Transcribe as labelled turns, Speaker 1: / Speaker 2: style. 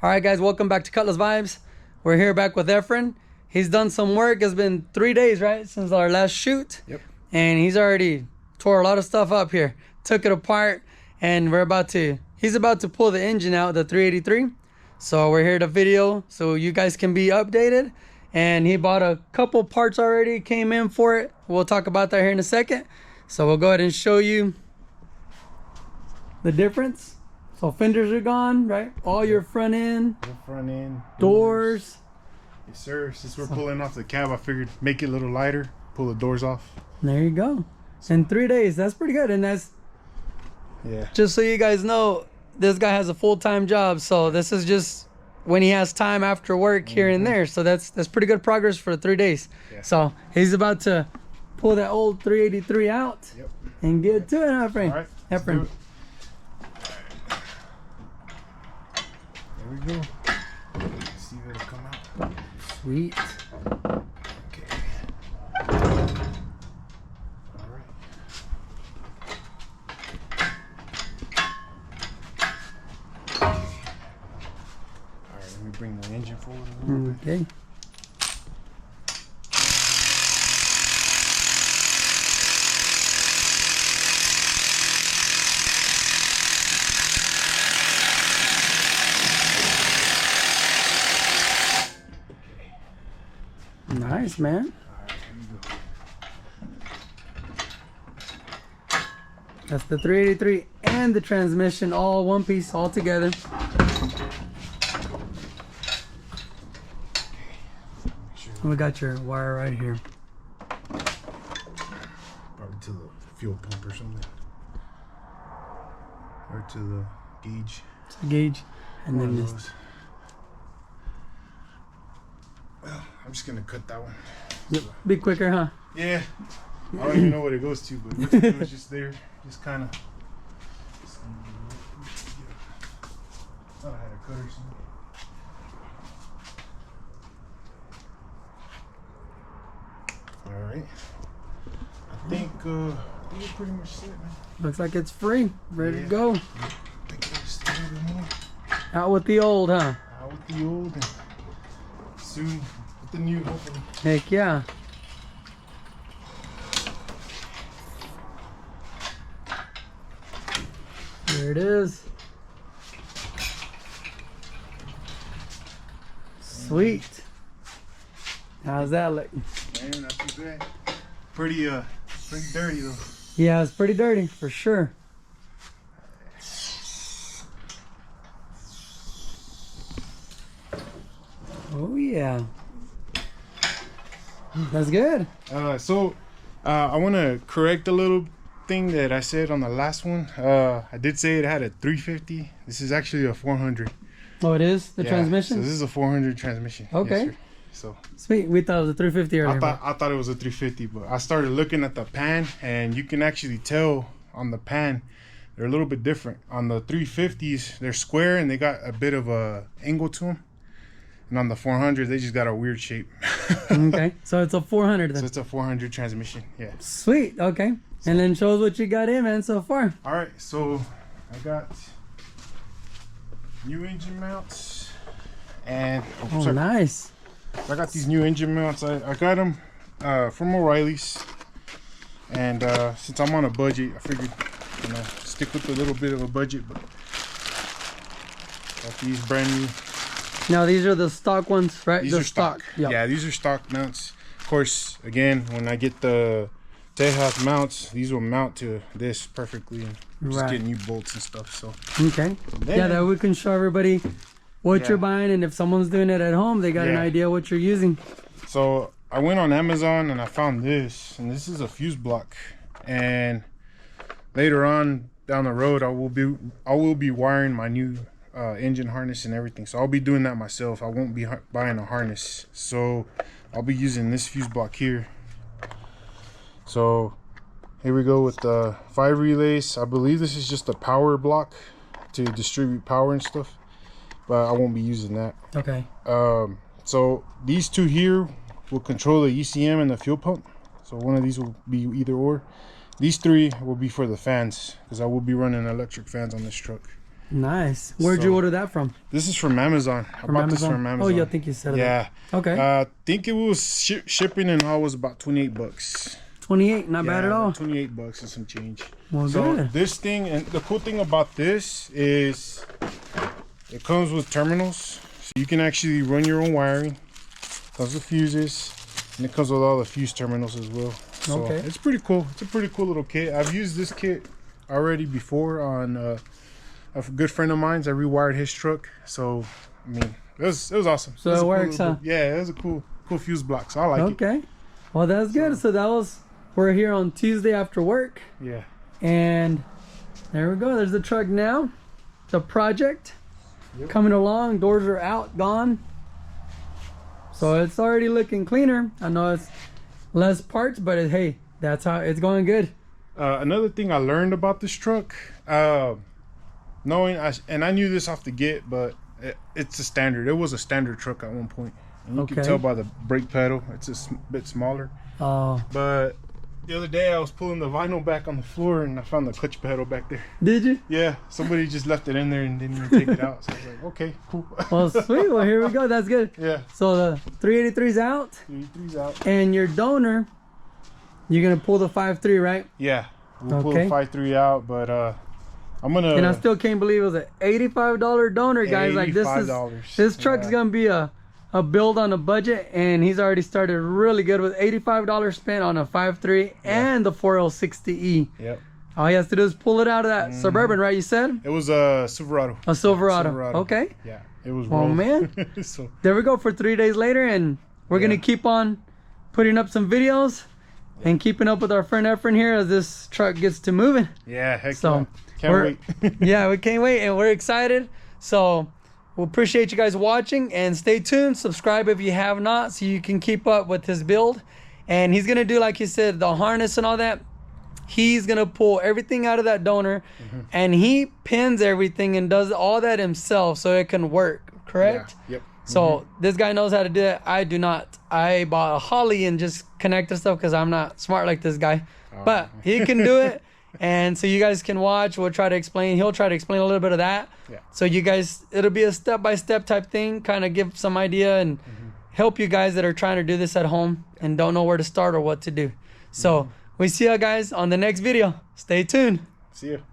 Speaker 1: All right, guys, welcome back to Cutlass Vibes. We're here back with Efren. He's done some work. It's been 3 days, right, since our last shoot.
Speaker 2: Yep.
Speaker 1: And he's already tore a lot of stuff up here. Took it apart, and he's about to pull the engine out, the 383. So we're here to video so you guys can be updated. And he bought a couple parts already, came in for it. We'll talk about that here in a second. So we'll go ahead and show you the difference. So fenders are gone, right? All your front end.
Speaker 2: The front end.
Speaker 1: Doors.
Speaker 2: Yes, sir. Since we're pulling off the cab, I figured make it a little lighter. Pull the doors off.
Speaker 1: There you go. In 3 days, that's pretty good. And that's, just so you guys know, this guy has a full-time job. So this is just when he has time after work here and there. So that's pretty good progress for 3 days. Yeah. So he's about to pull that old 383 out and get to it, Efren.
Speaker 2: All right,
Speaker 1: Efren.
Speaker 2: There we go. Let's see if it'll come out.
Speaker 1: Sweet.
Speaker 2: Okay. All right. All right, let me bring the engine forward a little bit.
Speaker 1: Okay. Nice, man. That's the 383 and the transmission, all one piece, all together. We got your wire right here.
Speaker 2: Probably to the fuel pump or something. Or to the gauge.
Speaker 1: To the gauge. And then just...
Speaker 2: Well, I'm just gonna cut that one.
Speaker 1: Yep. Be quicker, huh?
Speaker 2: Yeah. I don't even know what it goes to, but what to do is just there. Just kind of. Thought I had a cutter or something. All right. I think we're pretty much set, man.
Speaker 1: Looks like it's free, ready to go.
Speaker 2: I think just a little bit more.
Speaker 1: Out with the old, huh?
Speaker 2: Out with the old and soon with the new, hopefully.
Speaker 1: Heck yeah. There it is. Sweet. How's that look?
Speaker 2: Man, not too bad. Pretty dirty though.
Speaker 1: Yeah, it's pretty dirty for sure. Oh yeah. That's good.
Speaker 2: I want to correct a little thing that I said on the last one. I did say it had a 350. This is actually a 400.
Speaker 1: Oh, it is the transmission.
Speaker 2: So this is a 400 transmission.
Speaker 1: Okay.
Speaker 2: Yes, so
Speaker 1: sweet. We thought it was a 350 earlier.
Speaker 2: I thought it was a 350, but I started looking at the pan, and you can actually tell on the pan they're a little bit different. On the 350s, they're square and they got a bit of a angle to them. And on the 400, they just got a weird shape.
Speaker 1: Okay, so it's a 400 then.
Speaker 2: So it's a 400 transmission, yeah.
Speaker 1: Sweet, okay. So, and then show us what you got in, man, so far.
Speaker 2: All right, so I got new engine mounts. And,
Speaker 1: nice.
Speaker 2: I got these new engine mounts. I got them from O'Reilly's. And since I'm on a budget, I figured, stick with a little bit of a budget. But got these brand new.
Speaker 1: Now these are the stock ones, right?
Speaker 2: These are stock. Yep. Yeah, these are stock mounts. Of course, again, when I get the Tejas mounts, these will mount to this perfectly. And just get new bolts and stuff. So
Speaker 1: okay. Yeah, that we can show everybody what you're buying, and if someone's doing it at home, they got an idea what you're using.
Speaker 2: So I went on Amazon and I found this, and this is a fuse block. And later on down the road, I will be wiring my new engine harness and everything, so I'll be doing that myself. I won't be buying a harness, so I'll be using this fuse block here. So here we go with the 5 relays. I believe this is just a power block to distribute power and stuff, but I won't be using that.
Speaker 1: Okay.
Speaker 2: So these two here will control the ECM and the fuel pump, so one of these will be either or. These 3 will be for the fans, because I will be running electric fans on this truck.
Speaker 1: Nice. Where'd you order that from?
Speaker 2: This is from Amazon. I bought this from Amazon.
Speaker 1: Oh, yeah, I think you said it.
Speaker 2: Yeah.
Speaker 1: Okay.
Speaker 2: I think it was shipping and all was about $28.
Speaker 1: 28, not bad at all.
Speaker 2: $28 and some change.
Speaker 1: Well,
Speaker 2: so
Speaker 1: good.
Speaker 2: this thing, and the cool thing about this is it comes with terminals, so you can actually run your own wiring. Comes with fuses, and it comes with all the fuse terminals as well. So
Speaker 1: okay.
Speaker 2: It's pretty cool. It's a pretty cool little kit. I've used this kit already before on a good friend of mine's. I rewired his truck, so I mean it was awesome.
Speaker 1: So it works, huh?
Speaker 2: Yeah, it was a cool fuse block. So I like it.
Speaker 1: Okay. Well, that's good. So that was. We're here on Tuesday after work.
Speaker 2: Yeah.
Speaker 1: And there we go. There's the truck now. The project coming along. Doors are out, gone. So it's already looking cleaner. I know it's less parts, but hey, that's how it's going good.
Speaker 2: Another thing I learned about this truck, knowing I knew this off the get, but it's a standard. It was a standard truck at one point, and you can tell by the brake pedal, it's a bit smaller.
Speaker 1: Oh.
Speaker 2: But the other day I was pulling the vinyl back on the floor and I found the clutch pedal back there.
Speaker 1: Did you?
Speaker 2: Yeah, somebody just left it in there and didn't even take it out. So I was like, okay, cool.
Speaker 1: Well, sweet. Well, here we go. That's good.
Speaker 2: Yeah.
Speaker 1: So the 383's out.
Speaker 2: 383's out.
Speaker 1: And your donor, you're gonna pull the 5.3, right?
Speaker 2: Yeah, we'll pull the 5.3 out, but I'm gonna.
Speaker 1: And I still can't believe it was an $85 donor, guys. Like this truck's gonna be a build on a budget, and he's already started really good with $85 spent on a 5.3 and the 4L60E.
Speaker 2: Yep.
Speaker 1: All he has to do is pull it out of that Suburban, right? You said
Speaker 2: it was a Silverado.
Speaker 1: A Silverado. Okay.
Speaker 2: Yeah, it was.
Speaker 1: Oh man.
Speaker 2: So
Speaker 1: there we go for 3 days later, and we're gonna keep on putting up some videos and keeping up with our friend Efren here as this truck gets to moving.
Speaker 2: Yeah, heck
Speaker 1: so
Speaker 2: can't wait.
Speaker 1: Yeah, we can't wait, and we're excited. So we appreciate you guys watching, and stay tuned. Subscribe if you have not, so you can keep up with his build. And he's gonna do, like he said, the harness and all that. He's gonna pull everything out of that donor, and he pins everything and does all that himself so it can work. Correct?
Speaker 2: Yeah. Yep.
Speaker 1: So this guy knows how to do it. I do not. I bought a Holly and just connected stuff because I'm not smart like this guy. But he can do it. And so you guys can watch. We'll try to explain. He'll try to explain a little bit of that.
Speaker 2: Yeah.
Speaker 1: So you guys, it'll be a step-by-step type thing, kind of give some idea and help you guys that are trying to do this at home and don't know where to start or what to do. So we see you guys on the next video. Stay tuned.
Speaker 2: See you.